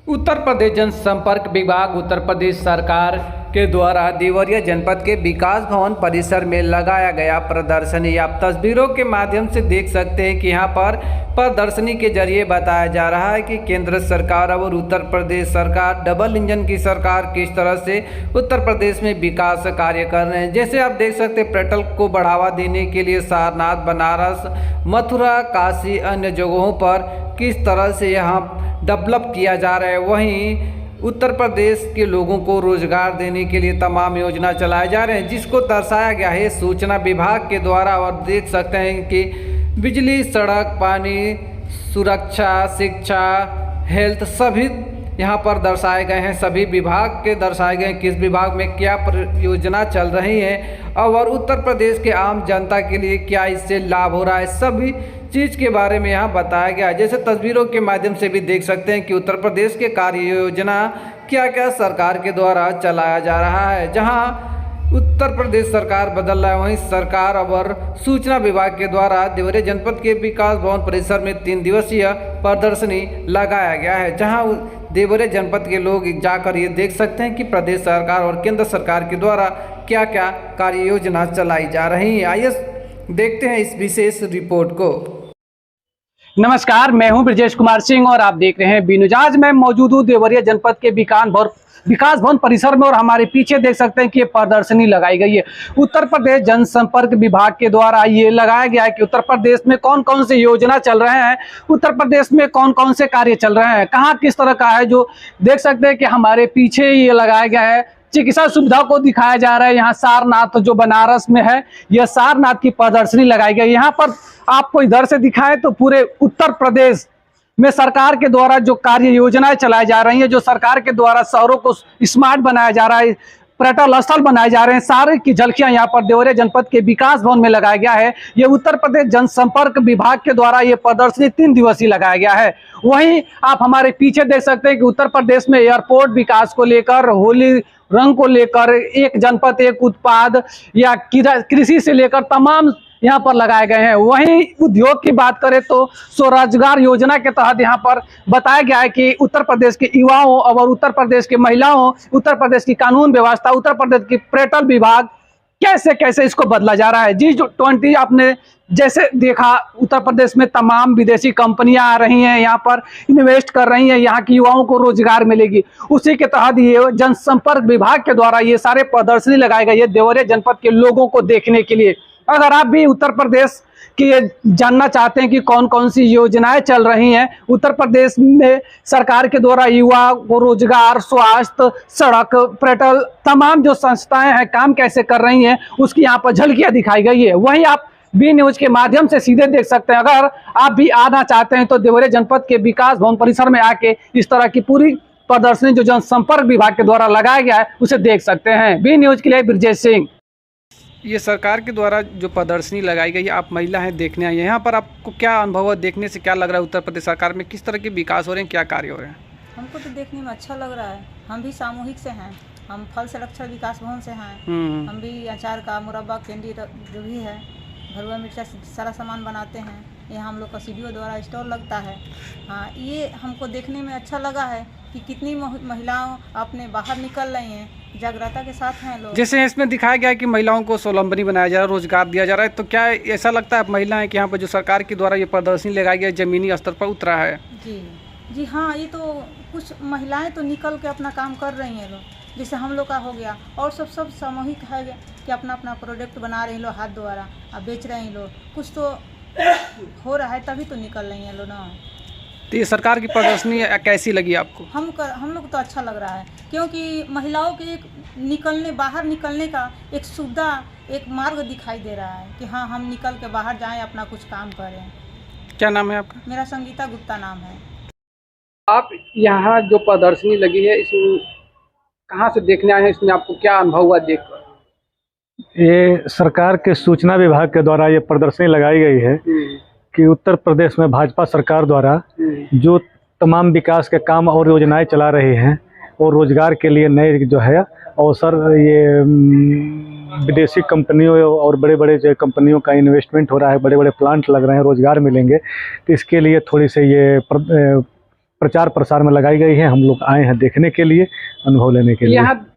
उत्तर प्रदेश जनसंपर्क विभाग उत्तर प्रदेश सरकार के द्वारा देवरिया जनपद के विकास भवन परिसर में लगाया गया प्रदर्शनी। आप तस्वीरों के माध्यम से देख सकते हैं कि यहाँ पर प्रदर्शनी के जरिए बताया जा रहा है कि केंद्र सरकार और उत्तर प्रदेश सरकार डबल इंजन की सरकार किस तरह से उत्तर प्रदेश में विकास कार्य कर रहे हैं। जैसे आप देख सकते हैं पर्यटन को बढ़ावा देने के लिए सारनाथ, बनारस, मथुरा, काशी, अन्य जगहों पर किस तरह से यहाँ डेवलप किया जा रहा है। वहीं उत्तर प्रदेश के लोगों को रोजगार देने के लिए तमाम योजना चलाए जा रहे हैं, जिसको दर्शाया गया है सूचना विभाग के द्वारा। और देख सकते हैं कि बिजली, सड़क, पानी, सुरक्षा, शिक्षा, हेल्थ सभी यहाँ पर दर्शाए गए हैं। सभी विभाग के दर्शाए गए हैं किस विभाग में क्या योजना चल रही है और उत्तर प्रदेश के आम जनता के लिए क्या इससे लाभ हो रहा है, सभी चीज़ के बारे में यहाँ बताया गया है। जैसे तस्वीरों के माध्यम से भी देख सकते हैं कि उत्तर प्रदेश के कार्य योजना क्या क्या सरकार के द्वारा चलाया जा रहा है। जहाँ उत्तर प्रदेश सरकार बदल रहा है, वहीं सरकार और सूचना विभाग के द्वारा देवरिया जनपद के विकास भवन परिसर में 3 दिवसीय प्रदर्शनी लगाया गया है। जहाँ देवरिया जनपद के लोग जाकर ये देख सकते हैं कि प्रदेश सरकार और केंद्र सरकार के द्वारा क्या क्या कार्य योजना चलाई जा रही है। आइए देखते हैं इस विशेष रिपोर्ट को। नमस्कार, मैं हूं ब्रजेश कुमार सिंह और आप देख रहे हैं बी न्यूज। आज मैं मौजूद हूं देवरिया जनपद के विकास भवन परिसर में और हमारे पीछे देख सकते हैं कि ये प्रदर्शनी लगाई गई है। उत्तर प्रदेश जनसंपर्क विभाग के द्वारा ये लगाया गया है कि उत्तर प्रदेश में कौन कौन से योजना चल रहे हैं, उत्तर प्रदेश में कौन कौन से कार्य चल रहे हैं, कहाँ किस तरह का है। जो देख सकते हैं कि हमारे पीछे ये लगाया गया है, चिकित्सा सुविधा को दिखाया जा रहा है। यहाँ सारनाथ जो बनारस में है, यह सारनाथ की प्रदर्शनी लगाई गई। यहाँ पर आपको इधर से दिखाएं तो पूरे उत्तर प्रदेश में सरकार के द्वारा जो कार्य योजनाएं चलाई जा रही हैं, जो सरकार के द्वारा शहरों को स्मार्ट बनाया जा रहा है, पर्यटन स्थल बनाए जा रहे हैं, सारे की झलकियां यहाँ पर देवरिया जनपद के विकास भवन में लगाया गया है। ये उत्तर प्रदेश जनसंपर्क विभाग के द्वारा ये प्रदर्शनी 3 दिवसीय लगाया गया है। वहीं आप हमारे पीछे देख सकते हैं कि उत्तर प्रदेश में एयरपोर्ट विकास को लेकर, होली रंग को लेकर, एक जनपद एक उत्पाद या कृषि से लेकर तमाम यहाँ पर लगाए गए हैं। वहीं उद्योग की बात करें तो स्वरोजगार योजना के तहत यहाँ पर बताया गया है कि उत्तर प्रदेश के युवाओं और उत्तर प्रदेश के महिलाओं, उत्तर प्रदेश की कानून व्यवस्था, उत्तर प्रदेश की पर्यटन विभाग कैसे कैसे इसको बदला जा रहा है। G20 आपने जैसे देखा, उत्तर प्रदेश में तमाम विदेशी कंपनियां आ रही हैं, यहाँ पर इन्वेस्ट कर रही हैं, यहाँ के युवाओं को रोजगार मिलेगी। उसी के तहत ये जनसंपर्क विभाग के द्वारा ये सारे प्रदर्शनी लगाए गए हैं देवरिया जनपद के लोगों को देखने के लिए। अगर आप भी उत्तर प्रदेश के जानना चाहते हैं कि कौन कौन सी योजनाएं चल रही हैं उत्तर प्रदेश में सरकार के द्वारा, युवा को रोजगार, स्वास्थ्य, सड़क, पर्यटन तमाम जो संस्थाएं हैं काम कैसे कर रही हैं, उसकी यहाँ पर झलकियां दिखाई गई है। वहीं आप बी न्यूज के माध्यम से सीधे देख सकते हैं। अगर आप भी आना चाहते हैं तो देवरिया जनपद के विकास भवन परिसर में आके इस तरह की पूरी प्रदर्शनी जो जनसंपर्क विभाग के द्वारा लगाया गया है उसे देख सकते हैं। बी न्यूज के लिए ब्रजेश सिंह। ये सरकार के द्वारा जो प्रदर्शनी लगाई गई है, आप महिला हैं देखने आई हैं, यहाँ पर आपको क्या अनुभव है, देखने से क्या लग रहा है उत्तर प्रदेश सरकार में किस तरह के विकास हो रहे हैं, क्या कार्य हो रहे हैं? हमको तो देखने में अच्छा लग रहा है। हम भी सामूहिक से हैं, हम फल संरक्षण विकास भवन से हैं। हम भी अचार का, मुरब्बा, कैंडी जो भी है, घरुआ मिर्चा सारा सामान बनाते हैं। यहाँ हम लोग का CDO द्वारा स्टॉल लगता है। हाँ, ये हमको देखने में अच्छा लगा है कि कितनी महिलाओं अपने बाहर निकल रही हैं, जागरूकता के साथ हैं लोग। जैसे इसमें दिखाया गया है कि महिलाओं को स्वावलंबनी बनाया जा रहा है, रोजगार दिया जा रहा है, तो क्या ऐसा लगता है महिलाएं कि यहाँ पर जो सरकार के द्वारा ये प्रदर्शनी लगाई गई जमीनी स्तर पर उतरा है? जी हाँ, ये तो कुछ महिलाएं तो निकल के अपना काम कर रही हैं लोग, जैसे हम लोग का हो गया। और सब सामूहिक है कि अपना अपना प्रोडक्ट बना रहे हैं लोग हाथ द्वारा, अब बेच रहे हैं लोग। कुछ तो हो रहा है तभी तो निकल रही हैं लोग ना। तो ये सरकार की प्रदर्शनी कैसी लगी आपको? हम लोग तो अच्छा लग रहा है, क्योंकि महिलाओं के एक बाहर निकलने का एक सुविधा, एक मार्ग दिखाई दे रहा है कि हाँ, हम निकल के बाहर जाएं, अपना कुछ काम करें। क्या नाम है आपका? मेरा संगीता गुप्ता नाम है। आप यहाँ जो प्रदर्शनी लगी है इसमें कहाँ से देखने आए हैं, इसमें आपको क्या अनुभव हुआ देखकर? ये सरकार के सूचना विभाग के द्वारा ये प्रदर्शनी लगाई गई है कि उत्तर प्रदेश में भाजपा सरकार द्वारा जो तमाम विकास के काम और योजनाएं चला रही हैं और रोजगार के लिए नए जो है अवसर, ये विदेशी कंपनियों और बड़े बड़े जो कंपनियों का इन्वेस्टमेंट हो रहा है, बड़े बड़े प्लांट लग रहे हैं, रोजगार मिलेंगे। तो इसके लिए थोड़ी से ये प्रचार प्रसार में लगाई गई है। हम लोग आए हैं देखने के लिए, अनुभव लेने के लिए। यहाँ